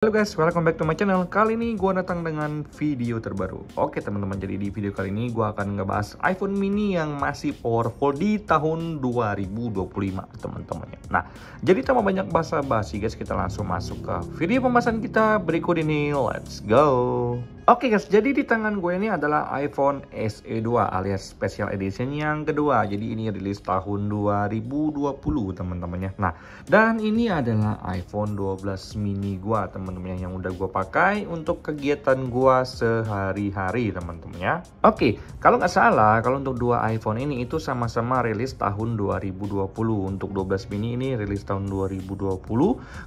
Halo guys, welcome back to my channel. Kali ini gue datang dengan video terbaru. Oke teman-teman, jadi di video kali ini gue akan ngebahas iPhone mini yang masih powerful di tahun 2025 teman-temannya. Nah, jadi tanpa banyak basa-basi guys, kita langsung masuk ke video pembahasan kita berikut ini. Let's go. Oke guys, jadi di tangan gue ini adalah iPhone SE 2 alias Special Edition yang kedua. Jadi ini rilis tahun 2020 teman-temannya. Nah, dan ini adalah iPhone 12 mini gue teman-teman yang udah gue pakai untuk kegiatan gue sehari-hari teman-temannya. Oke, kalau nggak salah, kalau untuk dua iPhone ini itu sama-sama rilis tahun 2020. Untuk 12 mini ini rilis tahun 2020.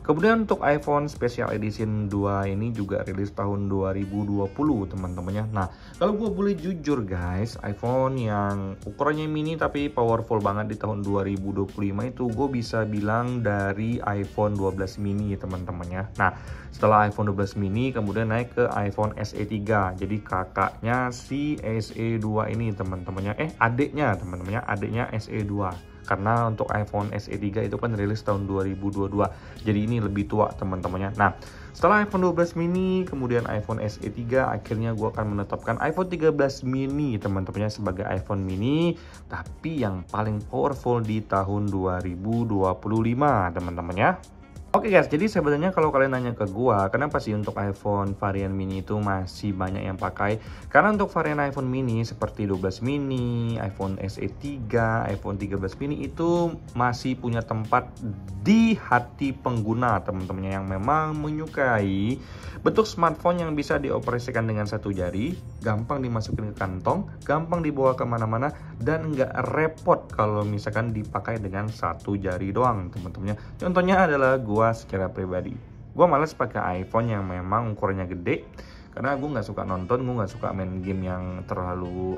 Kemudian untuk iPhone Special Edition 2 ini juga rilis tahun 2020 teman-temannya. Nah, kalau gue boleh jujur guys, iPhone yang ukurannya mini tapi powerful banget di tahun 2025 itu gue bisa bilang dari iPhone 12 mini teman-temannya. Nah, setelah iPhone 12 mini kemudian naik ke iPhone SE 3. Jadi kakaknya si SE 2 ini teman-temannya, adiknya teman-temannya, adiknya SE 2. Karena untuk iPhone SE 3 itu kan rilis tahun 2022. Jadi ini lebih tua teman-temannya. Nah, setelah iPhone 12 mini, kemudian iPhone SE 3, akhirnya gue akan menetapkan iPhone 13 mini teman-temannya sebagai iPhone mini. Tapi yang paling powerful di tahun 2025 teman-temannya. Oke guys, jadi sebenarnya kalau kalian nanya ke gua, kenapa sih untuk iPhone varian mini itu masih banyak yang pakai? Karena untuk varian iPhone mini seperti 12 mini, iPhone SE 3, iPhone 13 mini itu masih punya tempat di hati pengguna teman-temannya yang memang menyukai bentuk smartphone yang bisa dioperasikan dengan satu jari, gampang dimasukin ke kantong, gampang dibawa kemana-mana, dan nggak repot kalau misalkan dipakai dengan satu jari doang teman-temannya. Contohnya adalah gua secara pribadi, gue males pakai iPhone yang memang ukurannya gede karena gue nggak suka nonton, gue nggak suka main game yang terlalu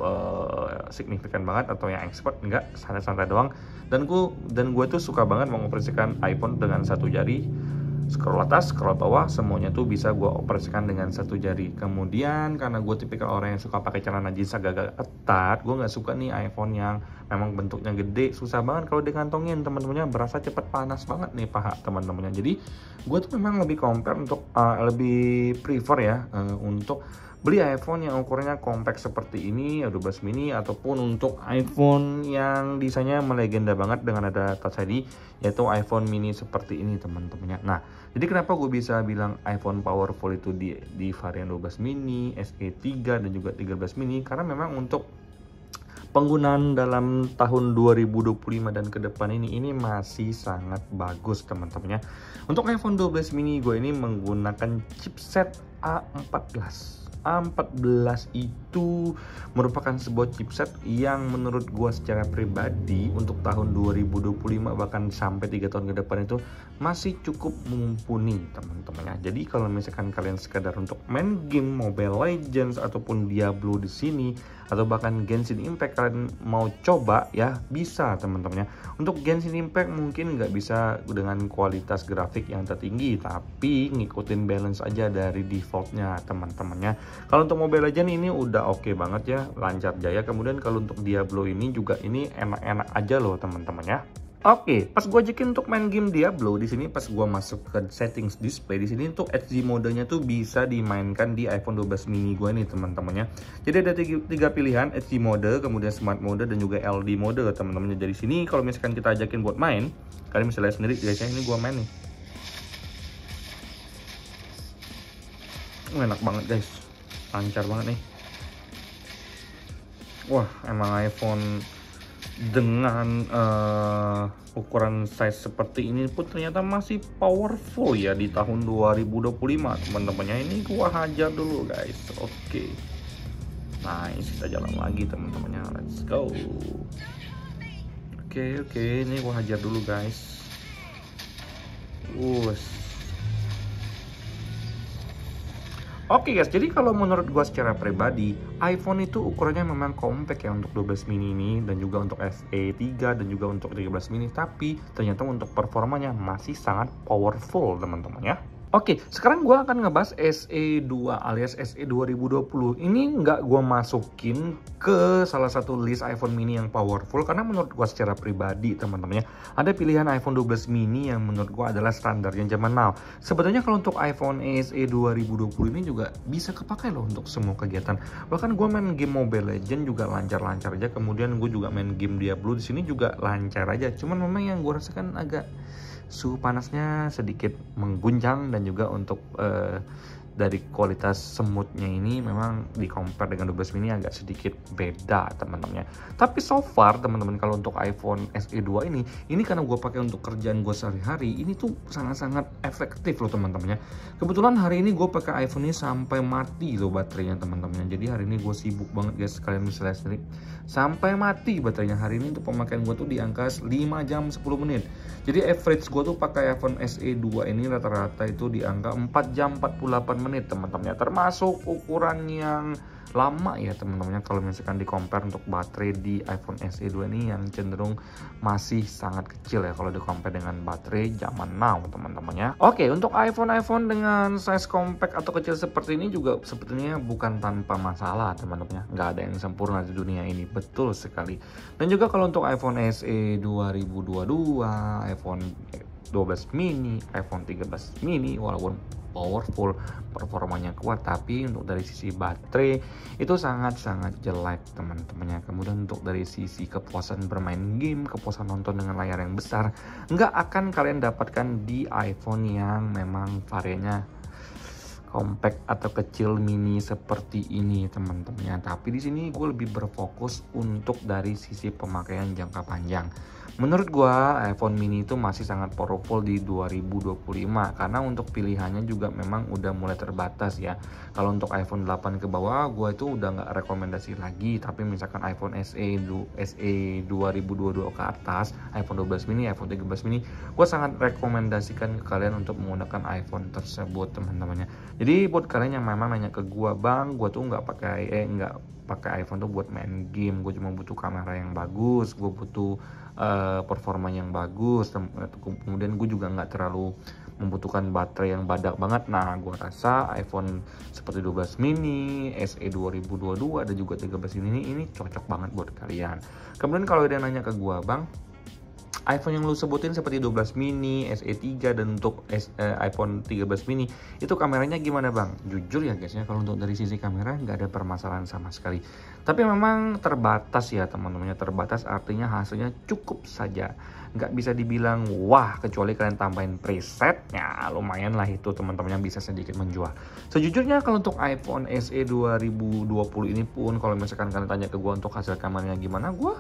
signifikan banget atau yang expert, nggak, santai-santai doang. Dan gue tuh suka banget mengoperasikan iPhone dengan satu jari, scroll atas, scroll bawah, semuanya tuh bisa gue operasikan dengan satu jari. Kemudian karena gue tipikal orang yang suka pakai celana jeans agak-agak ketat, gue nggak suka nih iPhone yang memang bentuknya gede, susah banget kalau dikantongin teman-temannya, berasa cepet panas banget nih paha teman-temannya. Jadi gue tuh memang lebih compare untuk lebih prefer ya untuk beli iPhone yang ukurannya compact seperti ini, 12 mini, ataupun untuk iPhone yang desainnya melegenda banget dengan ada Touch ID, yaitu iPhone mini seperti ini teman-temannya. Nah, jadi kenapa gue bisa bilang iPhone powerful itu di varian 12 mini, SE 3, dan juga 13 mini, karena memang untuk penggunaan dalam tahun 2025 dan ke depan ini masih sangat bagus teman-temannya. Untuk iPhone 12 mini gue ini menggunakan chipset A14. A14 itu merupakan sebuah chipset yang menurut gue secara pribadi untuk tahun 2025 bahkan sampai 3 tahun ke depan itu masih cukup mumpuni teman-temannya. Jadi kalau misalkan kalian sekadar untuk main game Mobile Legends ataupun Diablo di sini, atau bahkan Genshin Impact kalian mau coba ya, bisa teman-temannya. Untuk Genshin Impact mungkin nggak bisa dengan kualitas grafik yang tertinggi, tapi ngikutin balance aja dari defaultnya teman-temannya. Kalau untuk Mobile Legends ini udah oke banget ya, lancar jaya. Kemudian kalau untuk Diablo ini juga ini enak-enak aja loh teman-temannya. Oke, pas gue ajakin untuk main game Diablo di sini, pas gue masuk ke settings display di sini untuk HD modenya tuh bisa dimainkan di iPhone 12 mini gue nih teman-temannya. Jadi ada tiga pilihan, HD mode, kemudian smart mode, dan juga LD mode teman-temannya. Dari sini kalau misalkan kita ajakin buat main, kalian bisa lihat sendiri guys, ini gue main nih. Enak banget guys, lancar banget nih. Wah, emang iPhone dengan ukuran size seperti ini pun ternyata masih powerful ya di tahun 2025 teman-temannya. Ini gua hajar dulu guys. Oke, nice, kita jalan lagi teman-temannya, let's go. Oke, ini gua hajar dulu guys. Oke guys, jadi kalau menurut gua secara pribadi, iPhone itu ukurannya memang compact ya untuk 12 mini ini, dan juga untuk SE 3 dan juga untuk 13 mini, tapi ternyata untuk performanya masih sangat powerful teman-teman ya. Oke, sekarang gue akan ngebahas SE2 alias SE 2020. Ini nggak gue masukin ke salah satu list iPhone mini yang powerful karena menurut gue secara pribadi teman-temannya ada pilihan iPhone 12 mini yang menurut gue adalah standarnya zaman now. Sebetulnya kalau untuk iPhone SE 2020 ini juga bisa kepakai loh untuk semua kegiatan. Bahkan gue main game Mobile Legends juga lancar-lancar aja. Kemudian gue juga main game Diablo di sini juga lancar aja. Cuman memang yang gue rasakan agak suhu panasnya sedikit mengguncang, dan juga untuk dari kualitas semutnya ini memang di compare dengan 12 mini agak sedikit beda teman-temannya. Tapi so far teman-teman, kalau untuk iPhone SE2 ini karena gue pakai untuk kerjaan gue sehari-hari, ini tuh sangat-sangat efektif loh teman-temannya. Kebetulan hari ini gue pakai iPhone ini sampai mati loh baterainya teman-temannya. Jadi hari ini gue sibuk banget guys, kalian bisa lihat sendiri sampai mati baterainya. Hari ini untuk pemakaian gue tuh di angka 5 jam 10 menit. Jadi average gue tuh pakai iPhone SE2 ini rata-rata itu di angka 4 jam 48 menit teman-temannya, termasuk ukuran yang lama ya teman-temannya. Kalau misalkan di compare untuk baterai di iPhone SE2 ini yang cenderung masih sangat kecil ya kalau di compare dengan baterai zaman now teman-temannya. Oke, untuk iPhone dengan size compact atau kecil seperti ini juga sebetulnya bukan tanpa masalah teman-temannya. Nggak ada yang sempurna di dunia ini, betul sekali. Dan juga kalau untuk iPhone SE 2022, iPhone 12 mini, iPhone 13 mini, walaupun powerful, performanya kuat, tapi untuk dari sisi baterai itu sangat-sangat jelek teman-temannya. Kemudian untuk dari sisi kepuasan bermain game, kepuasan nonton dengan layar yang besar, nggak akan kalian dapatkan di iPhone yang memang variannya compact atau kecil mini seperti ini teman-temannya. Tapi di sini gue lebih berfokus untuk dari sisi pemakaian jangka panjang. Menurut gue iPhone mini itu masih sangat powerful di 2025 karena untuk pilihannya juga memang udah mulai terbatas ya. Kalau untuk iPhone 8 ke bawah gue itu udah nggak rekomendasi lagi, tapi misalkan iPhone SE 2022 ke atas, iPhone 12 mini, iPhone 13 mini, gue sangat rekomendasikan ke kalian untuk menggunakan iPhone tersebut teman-temannya. Jadi buat kalian yang memang nanya ke gue, bang gue tuh nggak pakai iPhone tuh buat main game, gue cuma butuh kamera yang bagus, gue butuh performa yang bagus, kemudian gue juga nggak terlalu membutuhkan baterai yang badak banget. Nah, gue rasa iPhone seperti 12 mini, SE 2022 dan juga 13 ini cocok banget buat kalian. Kemudian kalau ada yang nanya ke gue, bang, iPhone yang lu sebutin seperti 12 mini, SE3 dan untuk iPhone 13 mini itu kameranya gimana bang? Jujur ya guys ya, kalau untuk dari sisi kamera nggak ada permasalahan sama sekali. Tapi memang terbatas ya teman-temannya, terbatas artinya hasilnya cukup saja. Nggak bisa dibilang wah, kecuali kalian tambahin presetnya, lumayan lah itu teman-teman yang bisa sedikit menjual. Sejujurnya kalau untuk iPhone SE 2020 ini pun kalau misalkan kalian tanya ke gue untuk hasil kameranya gimana, gue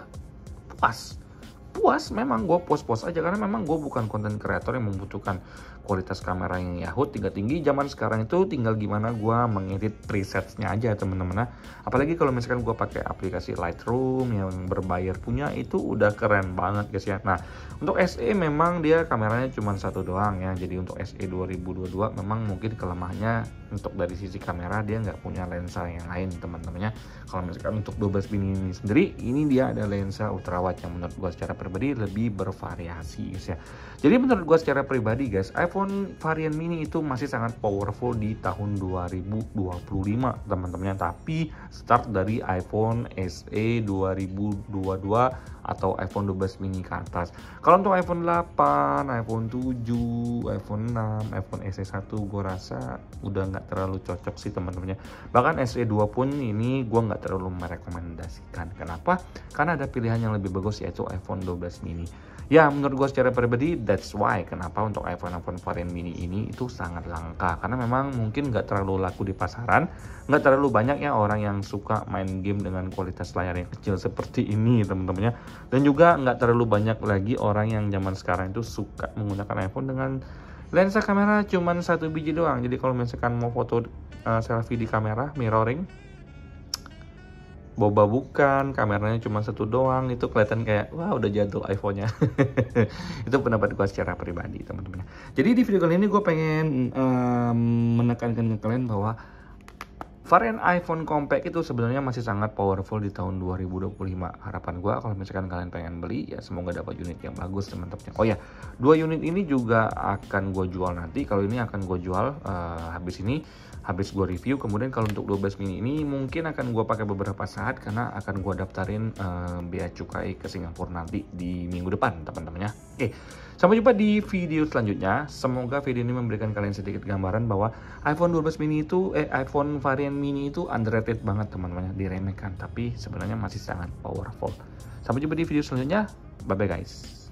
puas, memang gue puas aja karena memang gue bukan konten kreator yang membutuhkan kualitas kamera yang yahut tinggi. Zaman sekarang itu tinggal gimana gue mengedit presetsnya aja teman-teman. Apalagi kalau misalkan gue pakai aplikasi Lightroom yang berbayar punya, itu udah keren banget guys ya. Nah, untuk SE memang dia kameranya cuma satu doang ya. Jadi untuk SE 2022 memang mungkin kelemahannya untuk dari sisi kamera dia nggak punya lensa yang lain teman-temannya. Kalau misalkan untuk 12 mini ini sendiri, ini dia ada lensa ultrawide yang menurut gue secara pribadi lebih bervariasi guys ya. Jadi menurut gue secara pribadi guys, iPhone varian mini itu masih sangat powerful di tahun 2025 teman-temannya. Tapi start dari iPhone SE 2022 atau iPhone 12 mini ke atas. Kalau untuk iPhone 8, iPhone 7, iPhone 6, iPhone SE1 gue rasa udah nggak terlalu cocok sih teman-temannya. Bahkan SE2 pun ini gue nggak terlalu merekomendasikan. Kenapa? Karena ada pilihan yang lebih bagus yaitu iPhone 12 mini. Ya menurut gue secara pribadi that's why kenapa untuk iPhone varian mini ini itu sangat langka, karena memang mungkin nggak terlalu laku di pasaran, nggak terlalu banyak ya orang yang suka main game dengan kualitas layar yang kecil seperti ini teman-temannya, dan juga nggak terlalu banyak lagi orang yang zaman sekarang itu suka menggunakan iPhone dengan lensa kamera cuman satu biji doang. Jadi kalau misalkan mau foto selfie di kamera mirroring, boba bukan, kameranya cuma satu doang, itu kelihatan kayak wah udah jadul iPhone-nya. Itu pendapat gue secara pribadi teman-teman. Jadi di video kali ini gue pengen menekankan ke kalian bahwa Varian iPhone compact itu sebenarnya masih sangat powerful di tahun 2025. Harapan gue kalau misalkan kalian pengen beli, ya semoga dapat unit yang bagus teman-teman. Oh ya, 2 unit ini juga akan gue jual nanti. Kalau ini akan gue jual habis gue review. Kemudian kalau untuk 12 mini ini mungkin akan gue pakai beberapa saat karena akan gue daftarin bea cukai ke Singapura nanti di minggu depan teman-teman ya. Oke, sampai jumpa di video selanjutnya. Semoga video ini memberikan kalian sedikit gambaran bahwa iPhone 12 mini itu iPhone varian mini itu underrated banget teman-teman, diremehkan, tapi sebenarnya masih sangat powerful. Sampai jumpa di video selanjutnya. Bye bye guys.